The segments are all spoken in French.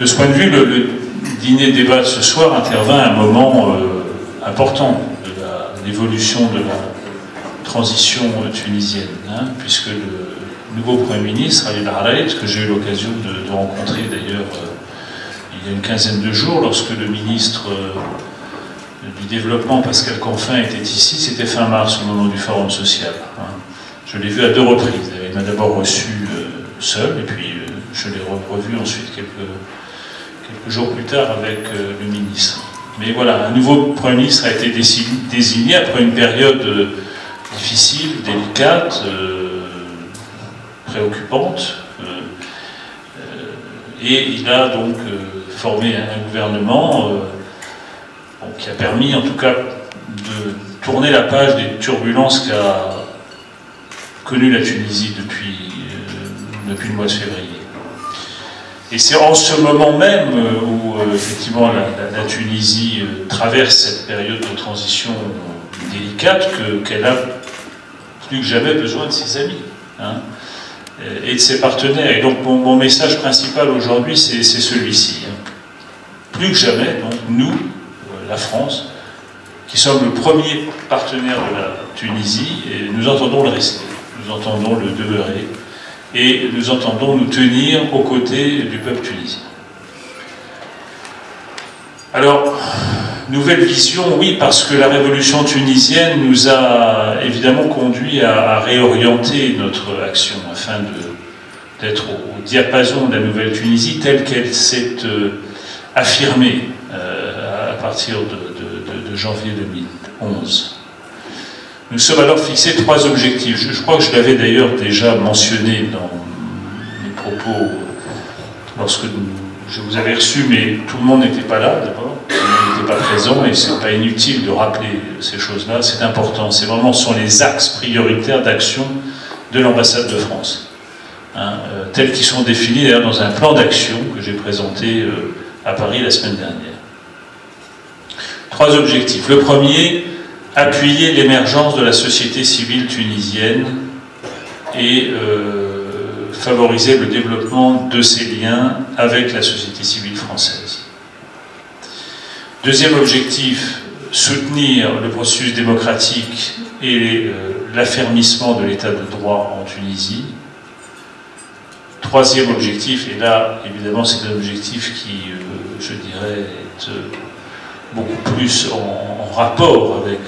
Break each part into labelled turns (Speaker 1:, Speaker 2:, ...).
Speaker 1: De ce point de vue, le dîner-débat de ce soir intervint à un moment important de l'évolution de la transition tunisienne, hein, puisque le nouveau Premier ministre, Ali Laharet, que j'ai eu l'occasion de rencontrer d'ailleurs il y a une quinzaine de jours, lorsque le ministre du Développement, Pascal Canfin, était ici, c'était fin mars, au moment du Forum social. Hein. Je l'ai vu à 2 reprises. Il m'a d'abord reçu seul, et puis je l'ai revu ensuite quelques jours plus tard avec le ministre. Mais voilà, un nouveau Premier ministre a été désigné après une période difficile, délicate, préoccupante, et il a donc formé un gouvernement qui a permis en tout cas de tourner la page des turbulences qu'a connues la Tunisie depuis le mois de février. Et c'est en ce moment même où effectivement la Tunisie traverse cette période de transition délicate qu'elle a plus que jamais besoin de ses amis, hein, et de ses partenaires. Et donc mon message principal aujourd'hui, c'est celui-ci. Hein. Plus que jamais, donc, nous, la France, qui sommes le premier partenaire de la Tunisie, et nous entendons le rester, nous entendons le demeurer, et nous entendons nous tenir aux côtés du peuple tunisien. Alors, nouvelle vision, oui, parce que la révolution tunisienne nous a évidemment conduit à réorienter notre action afin d'être au diapason de la nouvelle Tunisie telle qu'elle s'est affirmée à partir de janvier 2011. Nous sommes alors fixés 3 objectifs. Je crois que je l'avais d'ailleurs déjà mentionné dans mes propos lorsque je vous avais reçu, mais tout le monde n'était pas là d'abord, tout le monde n'était pas présent, et c'est pas inutile de rappeler ces choses-là, c'est important. C'est vraiment sur les axes prioritaires d'action de l'ambassade de France, hein, tels qu'ils sont définis d'ailleurs dans un plan d'action que j'ai présenté à Paris la semaine dernière. 3 objectifs. Le premier, appuyer l'émergence de la société civile tunisienne et favoriser le développement de ses liens avec la société civile française. Deuxième objectif, soutenir le processus démocratique et l'affermissement de l'état de droit en Tunisie. Troisième objectif, et là évidemment c'est un objectif qui, je dirais, est beaucoup plus en rapport avec,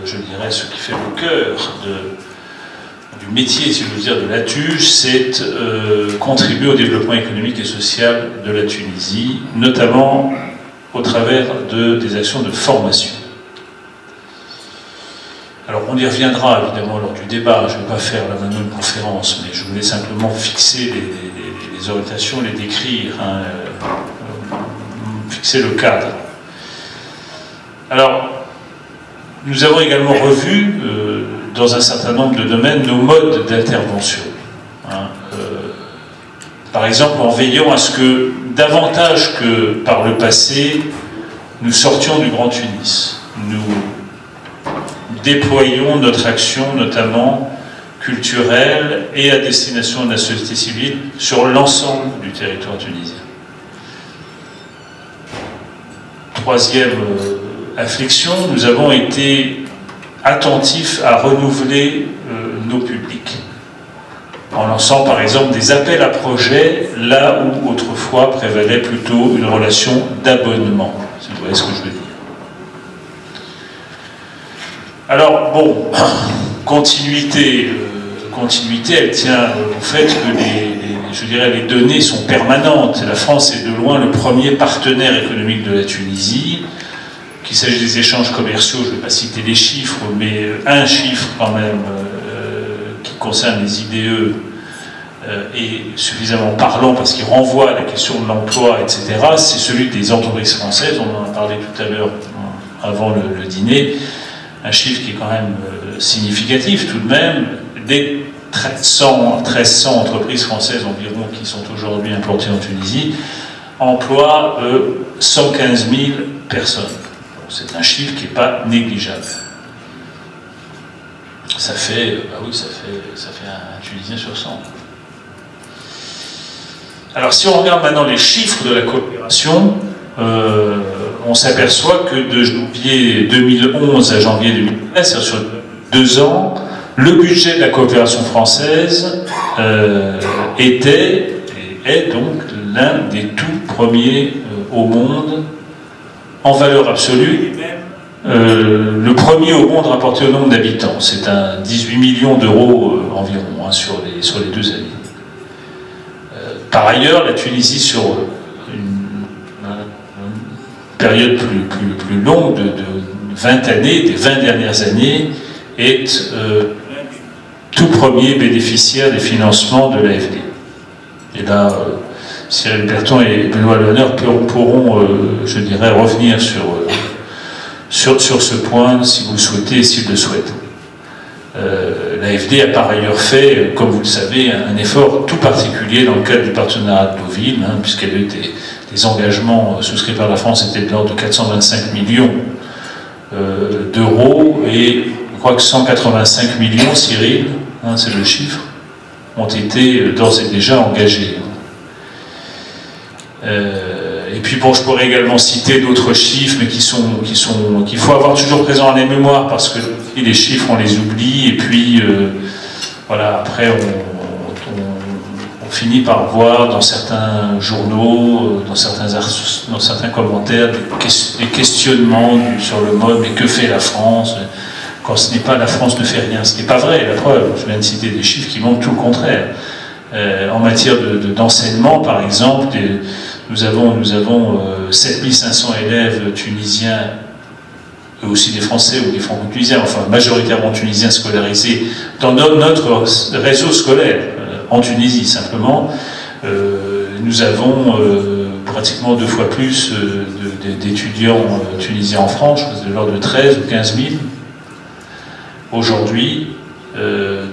Speaker 1: je dirais, ce qui fait le cœur du métier, si je veux dire, de la TUJ, c'est contribuer au développement économique et social de la Tunisie, notamment au travers des actions de formation. Alors on y reviendra évidemment lors du débat, je ne vais pas faire là maintenant une conférence, mais je voulais simplement fixer les orientations, les décrire, hein, fixer le cadre. Alors, nous avons également revu, dans un certain nombre de domaines, nos modes d'intervention. Hein, par exemple, en veillant à ce que, davantage que par le passé, nous sortions du Grand Tunis. Nous déployons notre action, notamment culturelle, et à destination de la société civile, sur l'ensemble du territoire tunisien. Troisième affliction, nous avons été attentifs à renouveler nos publics, en lançant par exemple des appels à projets là où autrefois prévalait plutôt une relation d'abonnement, si vous voyez ce que je veux dire. Alors bon, continuité, elle tient au fait que je dirais, les données sont permanentes. La France est de loin le premier partenaire économique de la Tunisie. Qu'il s'agisse des échanges commerciaux, je ne vais pas citer les chiffres, mais un chiffre quand même qui concerne les IDE est suffisamment parlant parce qu'il renvoie à la question de l'emploi, etc. C'est celui des entreprises françaises, on en a parlé tout à l'heure avant le dîner, un chiffre qui est quand même significatif tout de même, des 1300 entreprises françaises environ qui sont aujourd'hui implantées en Tunisie, emploient 115 000 personnes. C'est un chiffre qui n'est pas négligeable. Ça fait, bah oui, ça fait un Tunisien sur 100. Alors si on regarde maintenant les chiffres de la coopération, on s'aperçoit que de janvier 2011 à janvier 2013, c'est-à-dire sur 2 ans, le budget de la coopération française était et est donc l'un des tout premiers au monde en valeur absolue, et même le premier au monde rapporté au nombre d'habitants. C'est un 18 millions d'euros environ hein, sur les 2 années. Par ailleurs, la Tunisie, sur une période plus longue de 20 années, des 20 dernières années, est tout premier bénéficiaire des financements de l'AFD. Et là, Cyril Berton et Benoît Lehonneur pourront, je dirais, revenir sur ce point, si vous le souhaitez et s'ils le souhaitent. L'AFD a par ailleurs fait, comme vous le savez, un effort tout particulier dans le cadre du partenariat de Deauville, hein, puisqu'il y avait des engagements souscrits par la France étaient de l'ordre de 425 millions d'euros, et je crois que 185 millions, Cyril, hein, c'est le chiffre, ont été d'ores et déjà engagés. Et puis bon, je pourrais également citer d'autres chiffres, mais qu'il faut avoir toujours présent dans les mémoires, parce que les chiffres, on les oublie, et puis voilà, après on finit par voir dans certains journaux, dans certains commentaires, des questionnements sur le mode, mais que fait la France? Quand ce n'est pas la France ne fait rien, ce n'est pas vrai, la preuve, je viens de citer des chiffres qui montrent tout le contraire. En matière d'enseignement, par exemple, nous avons 7500 élèves tunisiens, eux aussi des Français ou des franco-tunisiens, enfin majoritairement tunisiens scolarisés dans notre réseau scolaire, en Tunisie simplement. Nous avons pratiquement 2 fois plus d'étudiants tunisiens en France, de l'ordre de 13 ou 15 000. Aujourd'hui,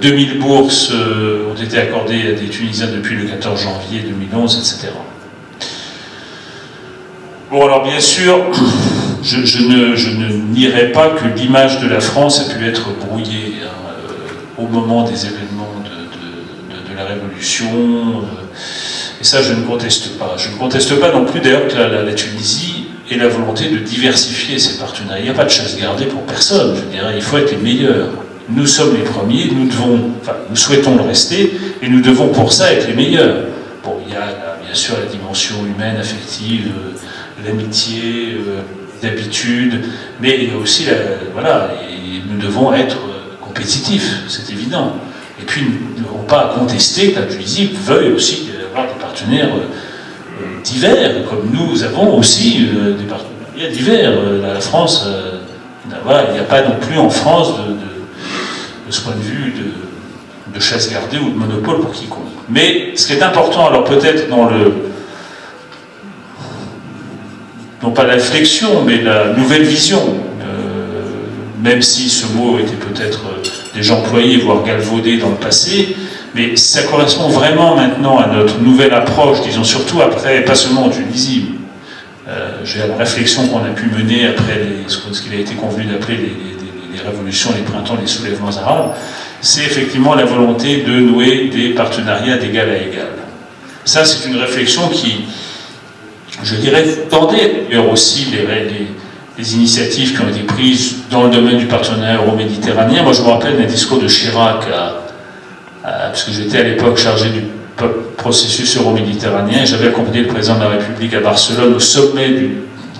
Speaker 1: 2000 bourses ont été accordées à des Tunisiens depuis le 14 janvier 2011, etc. Bon, alors bien sûr, je ne nierai pas que l'image de la France a pu être brouillée hein, au moment des événements de la Révolution, et ça je ne conteste pas. Je ne conteste pas non plus d'ailleurs que la Tunisie ait la volonté de diversifier ses partenariats. Il n'y a pas de chasse gardée pour personne, je dirais, il faut être les meilleurs. Nous sommes les premiers, nous souhaitons le rester, et nous devons pour ça être les meilleurs. Bon, il y a bien sûr la dimension humaine, affective, l'amitié, d'habitude, mais il y a aussi, voilà, et nous devons être compétitifs, c'est évident. Et puis, nous ne devons pas contester que la Tunisie veuille aussi avoir des partenaires divers, comme nous avons aussi des partenariats divers. La France, voilà, il n'y a pas non plus en France, de ce point de vue, de chasse gardée ou de monopole pour quiconque. Mais ce qui est important, alors peut-être dans non pas la flexion, mais la nouvelle vision, même si ce mot était peut-être déjà employé, voire galvaudé dans le passé, mais ça correspond vraiment maintenant à notre nouvelle approche, disons surtout après, pas seulement en Tunisie, la réflexion qu'on a pu mener après ce qu'il a été convenu d'appeler les révolutions, les printemps, les soulèvements arabes, c'est effectivement la volonté de nouer des partenariats d'égal à égal. Ça, c'est une réflexion qui, je dirais, tendait d'ailleurs aussi les initiatives qui ont été prises dans le domaine du partenariat euro-méditerranéen. Moi, je me rappelle d'un discours de Chirac, parce que j'étais à l'époque chargé du processus euro-méditerranéen, et j'avais accompagné le président de la République à Barcelone, au sommet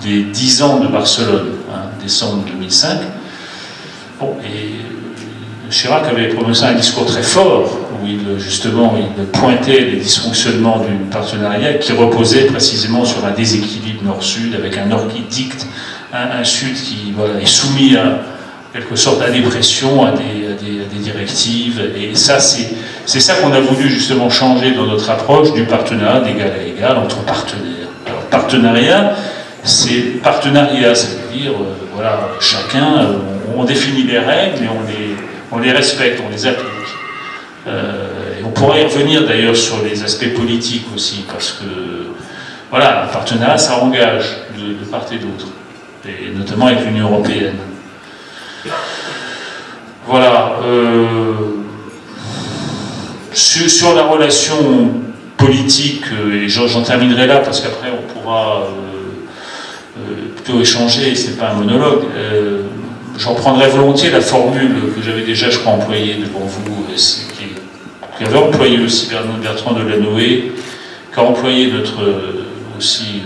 Speaker 1: des 10 ans de Barcelone, hein, décembre 2005. Bon, et Chirac avait prononcé un discours très fort, où justement il pointait les dysfonctionnements du partenariat qui reposait précisément sur un déséquilibre nord-sud, avec un nord qui dicte, un sud qui voilà, est soumis à quelque sorte à des pressions, à des directives, et ça c'est ça qu'on a voulu justement changer dans notre approche du partenariat d'égal à égal entre partenaires. Alors partenariat, c'est partenariat, ça veut dire voilà, chacun, on définit les règles et on les respecte, on les applique. Et on pourrait y revenir d'ailleurs sur les aspects politiques aussi, parce que voilà, un partenariat ça engage de part et d'autre, et notamment avec l'Union européenne. Voilà. Sur la relation politique, et j'en terminerai là parce qu'après on pourra plutôt échanger, ce n'est pas un monologue. J'en prendrai volontiers la formule que j'avais déjà, je crois, employée devant vous, qu'avait employé aussi Bertrand Delanoë, qu'a employé notre aussi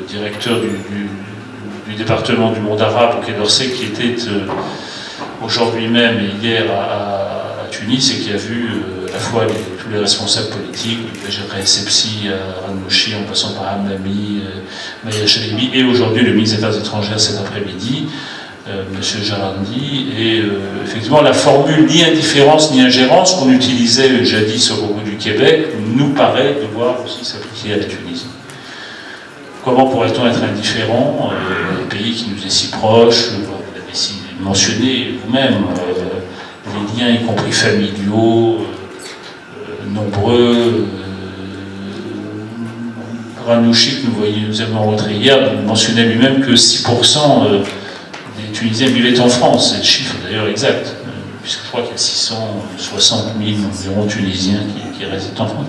Speaker 1: directeur du département du monde arabe au Quai d'Orsay, qui était aujourd'hui même et hier à Tunis, et qui a vu à la fois tous les responsables politiques, du Béjéret Sepsi à Ranouchi, en passant par Hamdami, Maya Chalibi, et aujourd'hui le ministre des Affaires étrangères cet après-midi, M. Jarandi, et effectivement la formule ni indifférence ni ingérence qu'on utilisait jadis au Congrès du Québec nous paraît devoir aussi s'appliquer à la Tunisie. Comment pourrait-on être indifférent un pays qui nous est si proche, vous l'avez si mentionné vous-même, les liens y compris familiaux, nombreux, Ranouchi, que nous avons rencontré hier, mentionnait lui-même que 6% des Tunisiens vivaient en France. C'est le chiffre d'ailleurs exact, puisque je crois qu'il y a 660 000 environ Tunisiens qui résident en France.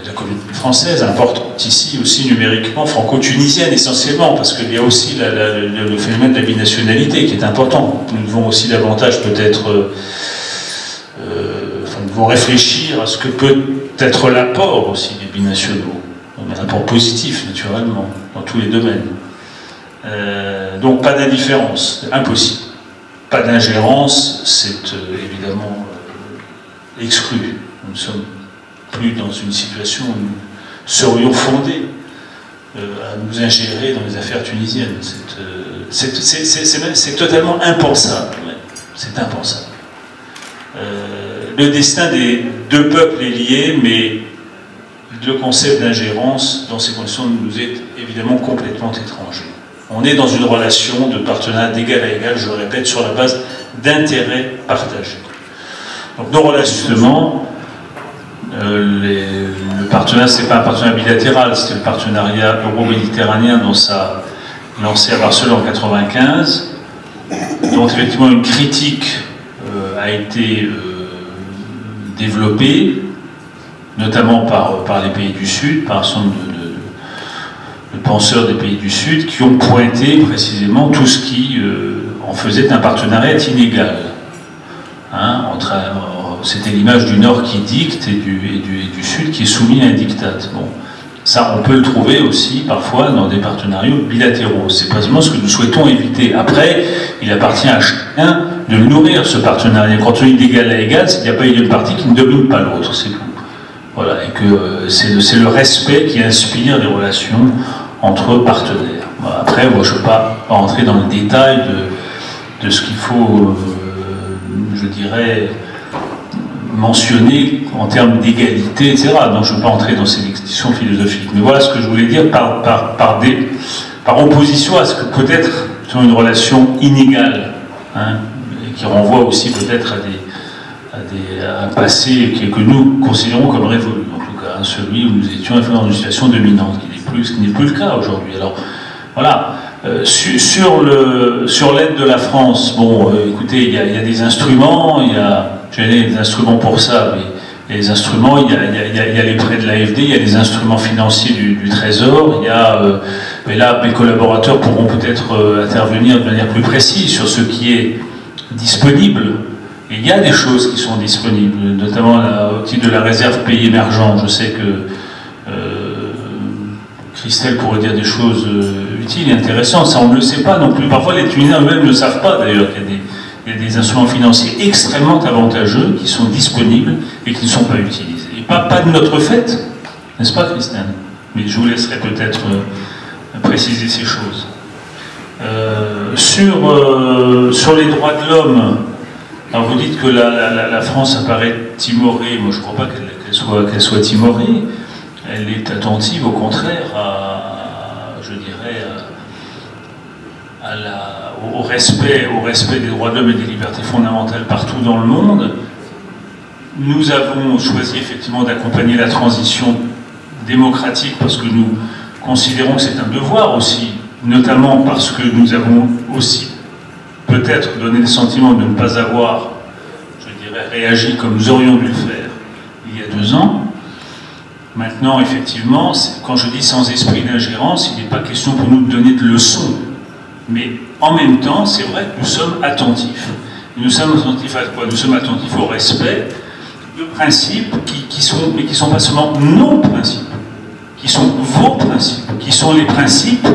Speaker 1: La communauté française importante ici aussi numériquement, franco-tunisienne essentiellement, parce qu'il y a aussi le phénomène de la binationalité qui est important. Nous devons aussi davantage peut-être nous devons réfléchir à ce que peut être l'apport aussi des binationaux, un apport positif naturellement, dans tous les domaines. Donc pas d'indifférence, impossible. Pas d'ingérence, c'est évidemment exclu. Nous ne sommes plus dans une situation où nous serions fondés à nous ingérer dans les affaires tunisiennes. C'est totalement impensable. C'est impensable. Le destin des deux peuples est lié, mais le concept d'ingérence dans ces conditions nous est évidemment complètement étranger. On est dans une relation de partenariat d'égal à égal, je le répète, sur la base d'intérêts partagés. Donc nos relations, le partenariat, ce n'est pas un partenariat bilatéral, c'était le partenariat euro-méditerranéen dont ça a lancé à Barcelone en 1995, dont effectivement une critique a été développée, notamment par les pays du Sud, par un certain nombre de penseurs des pays du Sud, qui ont pointé précisément tout ce qui en faisait un partenariat inégal. Hein, c'était l'image du Nord qui dicte et du Sud qui est soumis à un diktat. Bon, ça, on peut le trouver aussi parfois dans des partenariats bilatéraux. C'est précisément ce que nous souhaitons éviter. Après, il appartient à chacun de nourrir ce partenariat. Quand on dit d'égal à égal, c'est qu'il n'y a pas une partie qui ne domine pas l'autre, c'est tout. Voilà, et que c'est le respect qui inspire les relations entre partenaires. Bon, après, moi, je ne veux pas rentrer dans le détail de ce qu'il faut, je dirais, mentionner en termes d'égalité, etc. Donc je ne veux pas entrer dans ces discussions philosophiques. Mais voilà ce que je voulais dire par opposition à ce que peut être une relation inégale, hein, et qui renvoie aussi peut-être à un passé que nous considérons comme révolu, en tout cas, hein, celui où nous étions dans une situation dominante, ce qui n'est plus le cas aujourd'hui. Alors voilà. Sur l'aide de la France, bon, écoutez, il y a des instruments, j'ai des instruments pour ça, mais les instruments, il y a les prêts de l'AFD, il y a les instruments financiers du Trésor, mais là, mes collaborateurs pourront peut-être intervenir de manière plus précise sur ce qui est disponible. Et il y a des choses qui sont disponibles, notamment au titre de la réserve pays émergent. Je sais que Christelle pourrait dire des choses utiles et intéressantes, ça on ne le sait pas non plus. Parfois les Tunisiens eux-mêmes ne le savent pas d'ailleurs, il y a des instruments financiers extrêmement avantageux qui sont disponibles et qui ne sont pas utilisés. Et pas de notre fait, n'est-ce pas Christelle? Mais je vous laisserai peut-être préciser ces choses. Sur les droits de l'homme, alors vous dites que la France apparaît timorée, moi je ne crois pas qu'elle soit timorée. Elle est attentive, au contraire, je dirais, au respect des droits de l'homme et des libertés fondamentales partout dans le monde. Nous avons choisi effectivement d'accompagner la transition démocratique parce que nous considérons que c'est un devoir aussi, notamment parce que nous avons aussi peut-être donné le sentiment de ne pas avoir, je dirais, avait réagi comme nous aurions dû le faire il y a 2 ans. Maintenant, effectivement, quand je dis sans esprit d'ingérence, il n'est pas question pour nous de donner de leçons. Mais en même temps, c'est vrai que nous sommes attentifs. Et nous sommes attentifs à quoi? Nous sommes attentifs au respect de principes qui sont pas seulement nos principes, qui sont vos principes, qui sont les principes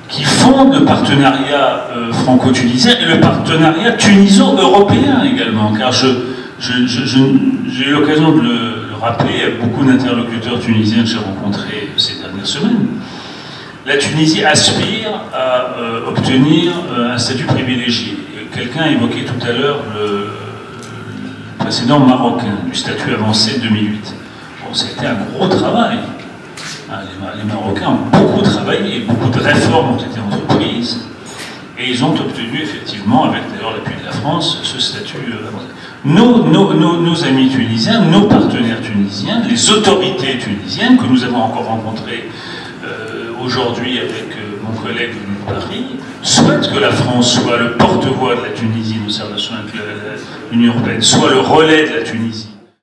Speaker 1: qui fondent le partenariat franco-tunisien et le partenariat tuniso-européen également. Car j'ai eu l'occasion de le rappeler à beaucoup d'interlocuteurs tunisiens que j'ai rencontrés ces dernières semaines. La Tunisie aspire à obtenir un statut privilégié. Quelqu'un a évoqué tout à l'heure le précédent marocain, du statut avancé de 2008. Bon, c'était un gros travail. Les Marocains ont beaucoup travaillé, et beaucoup de réformes ont été entreprises, et ils ont obtenu effectivement, avec d'ailleurs l'appui de la France, ce statut avancé. Nos amis tunisiens, nos partenaires tunisiens, les autorités tunisiennes que nous avons encore rencontrées aujourd'hui avec mon collègue venu de Paris, souhaitent que la France soit le porte-voix de la Tunisie, nos relations avec l'Union européenne, soit le relais de la Tunisie.